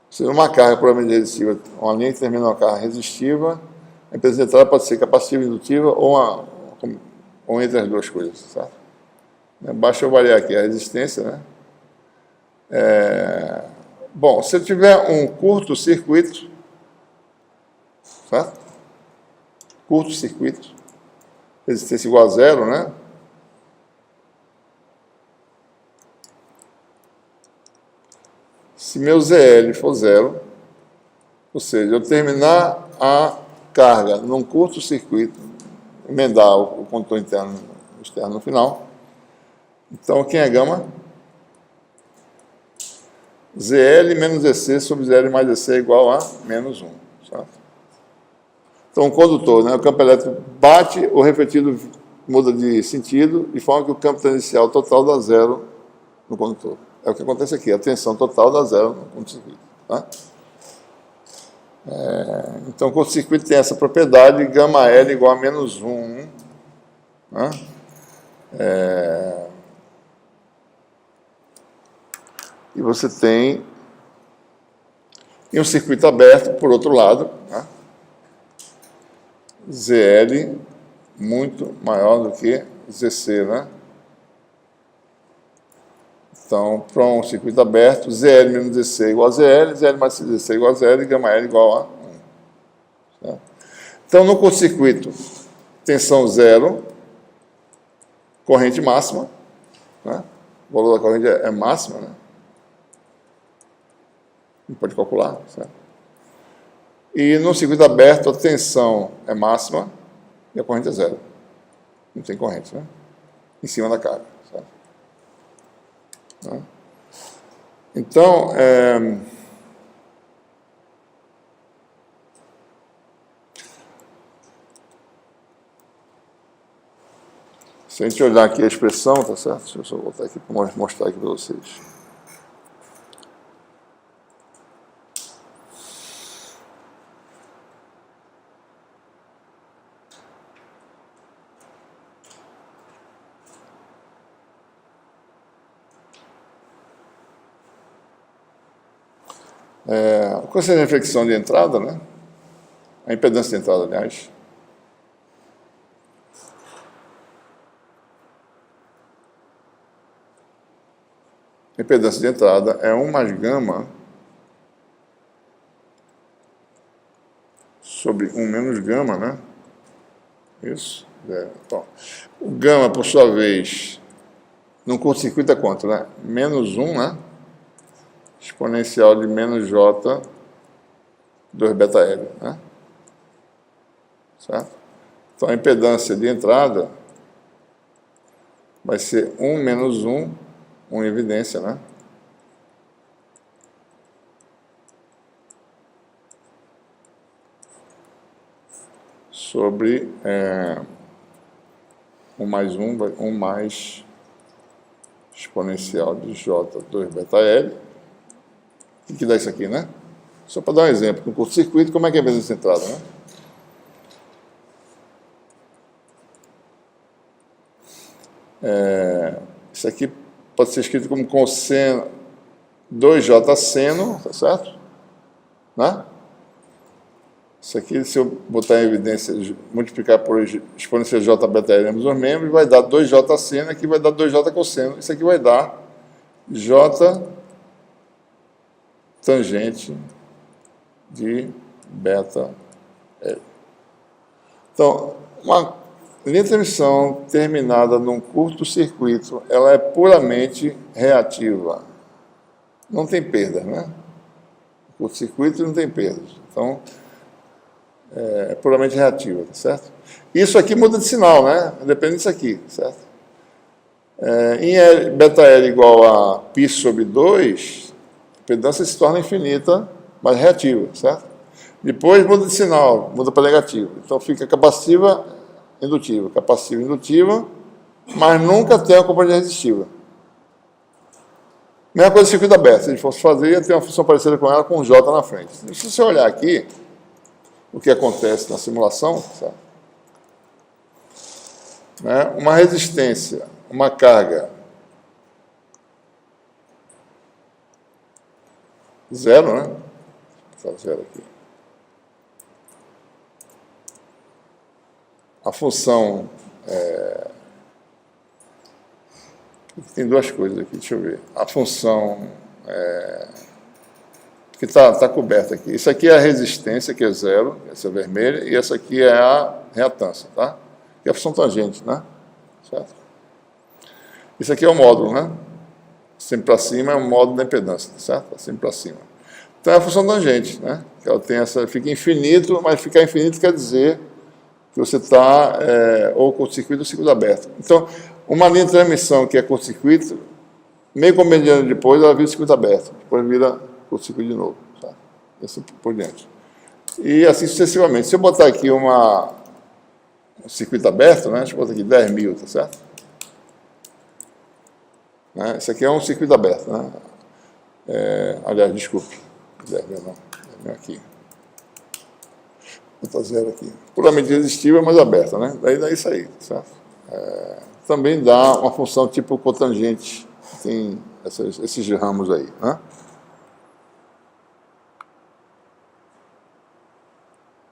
Se uma carga puramente resistiva, uma linha que termina uma carga resistiva, a impedância de entrada pode ser capacitiva, indutiva ou entre as duas coisas, certo? Basta eu variar aqui a resistência, né? Bom, se eu tiver um curto-circuito, certo? Curto-circuito, resistência igual a 0, né? Se meu ZL for 0, ou seja, eu terminar a carga num curto-circuito, emendar o condutor interno e externo no final, então quem é gama? ZL menos EC sobre ZL mais EC é igual a menos 1. Certo? Então o condutor, né, o campo elétrico bate, o refletido muda de sentido, de forma que o campo tangencial total dá 0 no condutor. É o que acontece aqui, a tensão total dá 0 no curto-circuito. Tá? Então, o curto-circuito tem essa propriedade, gama L igual a menos 1. Né? E você tem, em um circuito aberto, por outro lado, né? ZL muito maior do que ZC, né? Então, para um circuito aberto, ZL menos ZC igual a ZL, ZL mais ZC igual a ZL, e gama L igual a 1. Certo? Então, no curto-circuito, tensão 0, corrente máxima, né? O valor da corrente é máxima, né? Não pode calcular, certo? E no circuito aberto, a tensão é máxima e a corrente é 0. Não tem corrente, né? Em cima da carga, certo? Então, se a gente olhar aqui a expressão, tá certo? Deixa eu só voltar aqui para mostrar aqui para vocês. Qual seria a reflexão de entrada, né? A impedância de entrada, aliás. A impedância de entrada é 1 mais gama sobre 1 menos gama, né? Isso. Então, o gama, por sua vez, num curto-circuito é quanto, né? Menos 1, né? exponencial de menos J 2 beta L, né? Certo? Então, a impedância de entrada vai ser 1 menos 1 em evidência, né? Sobre 1 mais 1 mais exponencial de J 2 beta L. O que dá isso aqui, né? Só para dar um exemplo, no curto-circuito, como é que é a impedância de entrada, né? Isso aqui pode ser escrito como cosseno 2J seno, tá certo? Né? Isso aqui, se eu botar em evidência, multiplicar por exponencial de J beta L ambos os membros, vai dar 2J seno, aqui vai dar 2J cosseno. Isso aqui vai dar J tangente de beta L. Então, uma linha de transmissão terminada num curto-circuito, ela é puramente reativa. Não tem perda, né? Curto-circuito não tem perdas. Então, é puramente reativa, tá certo? Isso aqui muda de sinal, né? Depende disso aqui, certo? Em beta L igual a π sobre 2, a impedância se torna infinita, mas reativa, certo? Depois muda de sinal, muda para negativo. Então fica capacitiva, indutiva, mas nunca tem a componente resistiva. Mesma coisa do circuito aberto. Se a gente fosse fazer, ia ter uma função parecida com ela, com um J na frente. Se você olhar aqui, o que acontece na simulação, certo? Né? Uma resistência, uma carga zero, né? Vou botar zero aqui. A função tem duas coisas aqui, deixa eu ver. A função que está coberta aqui. Isso aqui é a resistência, que é zero, essa é vermelha, e essa aqui é a reatância, tá? Que é a função tangente, né? Certo? Isso aqui é o módulo, né? Sempre para cima é o módulo da impedância, certo? Sempre para cima. Então é a função tangente, né? Que ela tem fica infinito, mas ficar infinito quer dizer que você está ou curto-circuito ou circuito aberto. Então, uma linha de transmissão que é curto-circuito, meio mediano depois, ela vira circuito aberto, depois vira curto-circuito de novo, tá? E assim por diante. E assim sucessivamente. Se eu botar aqui um circuito aberto, né? Deixa eu botar aqui 10.000, tá certo? Né? Esse aqui é um circuito aberto, né? Aliás, desculpe, 10.000 não, 10.000 aqui. Vou botar zero aqui. Puramente resistível, mas aberta, né? Daí dá isso aí, certo? Também dá uma função tipo cotangente, tem esses ramos aí, né?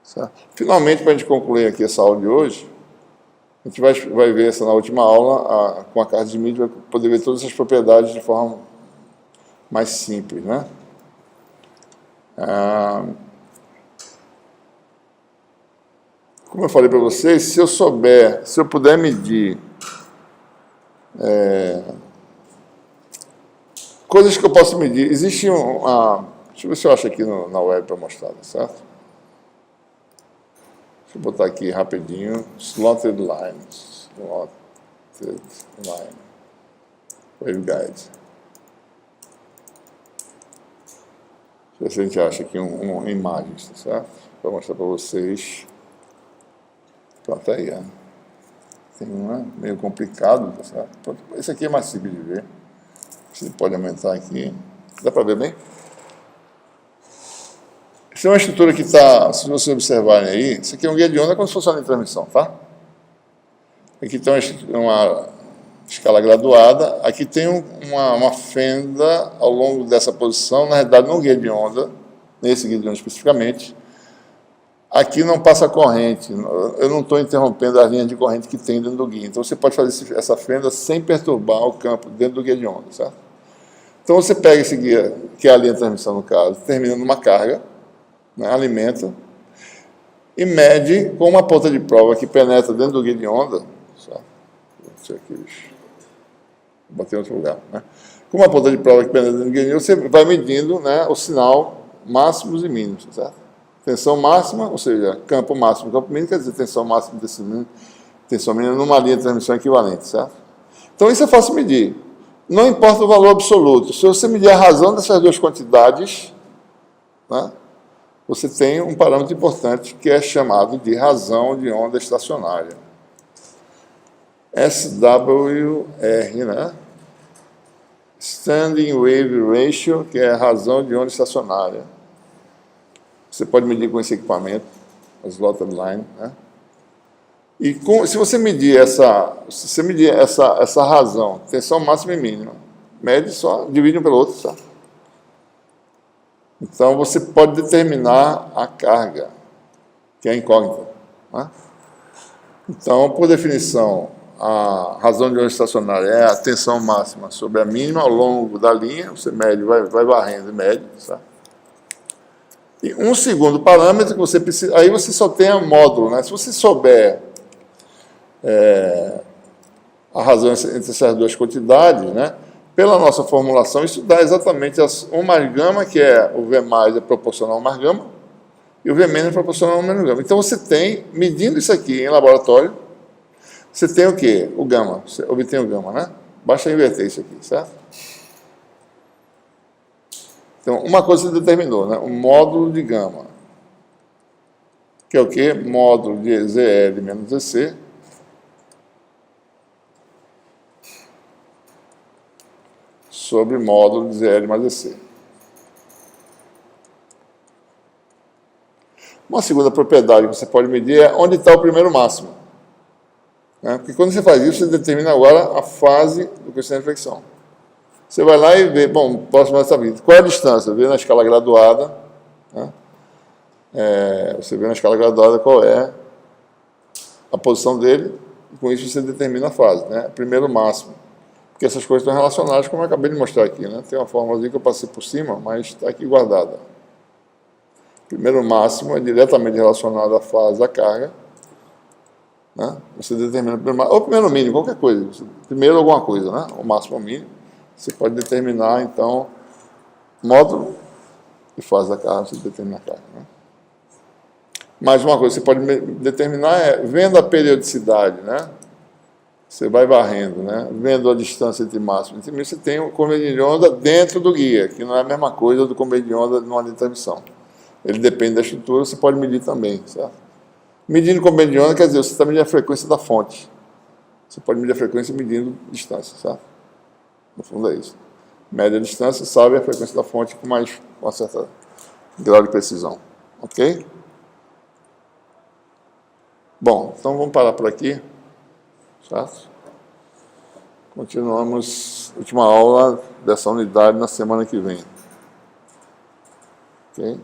Certo? Finalmente, para a gente concluir aqui essa aula de hoje, a gente vai ver essa na última aula, com a carta de mídia, vai poder ver todas essas propriedades de forma mais simples, né? Como eu falei para vocês, se eu puder medir coisas que eu posso medir, existe deixa eu ver se eu acho aqui na web para mostrar, certo? Deixa eu botar aqui rapidinho, slotted line, waveguide. Deixa eu ver se a gente acha aqui imagens, tá certo? Para mostrar para vocês. Pronto, aí, ó. Tem meio complicado, tá certo? Pronto. Esse aqui é mais simples de ver. Você pode aumentar aqui. Dá para ver bem? Essa é uma estrutura que está, se vocês observarem aí, isso aqui é um guia de onda como se fosse uma linha de transmissão, tá? Aqui tem uma escala graduada, aqui tem uma fenda ao longo dessa posição, na realidade não guia de onda, nesse guia de onda especificamente. Aqui não passa corrente, eu não estou interrompendo as linhas de corrente que tem dentro do guia, então você pode fazer essa fenda sem perturbar o campo dentro do guia de onda, certo? Então você pega esse guia, que é a linha de transmissão no caso, termina numa carga, né, alimenta, e mede com uma ponta de prova que penetra dentro do guia de onda, certo? Vou bater em outro lugar, né? Com uma ponta de prova que penetra no guia, você vai medindo, né, o sinal máximos e mínimos, certo? Tensão máxima, ou seja, campo máximo, campo mínimo, quer dizer, tensão máxima e tensão mínima numa linha de transmissão equivalente, certo? Então isso é fácil medir. Não importa o valor absoluto. Se você medir a razão dessas duas quantidades, né, você tem um parâmetro importante que é chamado de razão de onda estacionária. SWR, né? Standing Wave Ratio, que é a razão de onda estacionária. Você pode medir com esse equipamento, a slotted line, né? E se você medir essa razão, tensão máxima e mínima, mede só, divide um pelo outro, tá? Então você pode determinar a carga, que é incógnita, né? Então, por definição, a razão de onda estacionária é a tensão máxima sobre a mínima ao longo da linha, você mede, vai varrendo e mede, tá? E um segundo parâmetro que você precisa, aí você só tem o módulo, né? Se você souber a razão entre essas duas quantidades, né? Pela nossa formulação, isso dá exatamente um mais gama, que é o V mais é proporcional ao mais gama, e o V menos é proporcional ao menos gama. Então você tem, medindo isso aqui em laboratório, você tem o quê? O gama, você obtém o gama, né? Basta inverter isso aqui, certo? Então, uma coisa você determinou, né? O módulo de gama, que é o quê? Módulo de ZL menos ZC, sobre módulo de ZL mais ZC. Uma segunda propriedade que você pode medir é onde está o primeiro máximo, né? Porque quando você faz isso, você determina agora a fase do crescimento de flexão. Você vai lá e vê, bom, próximo dessa vida, qual é a distância? Vê na escala graduada, né? Você vê na escala graduada qual é a posição dele, e com isso você determina a fase, né? Primeiro máximo. Porque essas coisas estão relacionadas, como eu acabei de mostrar aqui, né? Tem uma fórmula que eu passei por cima, mas está aqui guardada. Primeiro máximo é diretamente relacionado à fase da carga, né? Você determina o primeiro máximo, ou primeiro mínimo, qualquer coisa. Primeiro alguma coisa, né? O máximo ou mínimo. Você pode determinar, então, módulo e fase da carga, você determina a carga, né? Mais uma coisa que você pode determinar vendo a periodicidade, né? Você vai varrendo, né? Vendo a distância entre máximo e entre mínimo, você tem o convergente de onda dentro do guia, que não é a mesma coisa do convergente de onda numa linha de transmissão. Ele depende da estrutura, você pode medir também, certo? Medindo convergente de onda, quer dizer, você está medindo a frequência da fonte. Você pode medir a frequência medindo distância, certo? No fundo é isso. Mede a distância, sabe a frequência da fonte com uma certa grau de precisão. Ok? Bom, então vamos parar por aqui. Certo? Continuamos a última aula dessa unidade na semana que vem. Ok?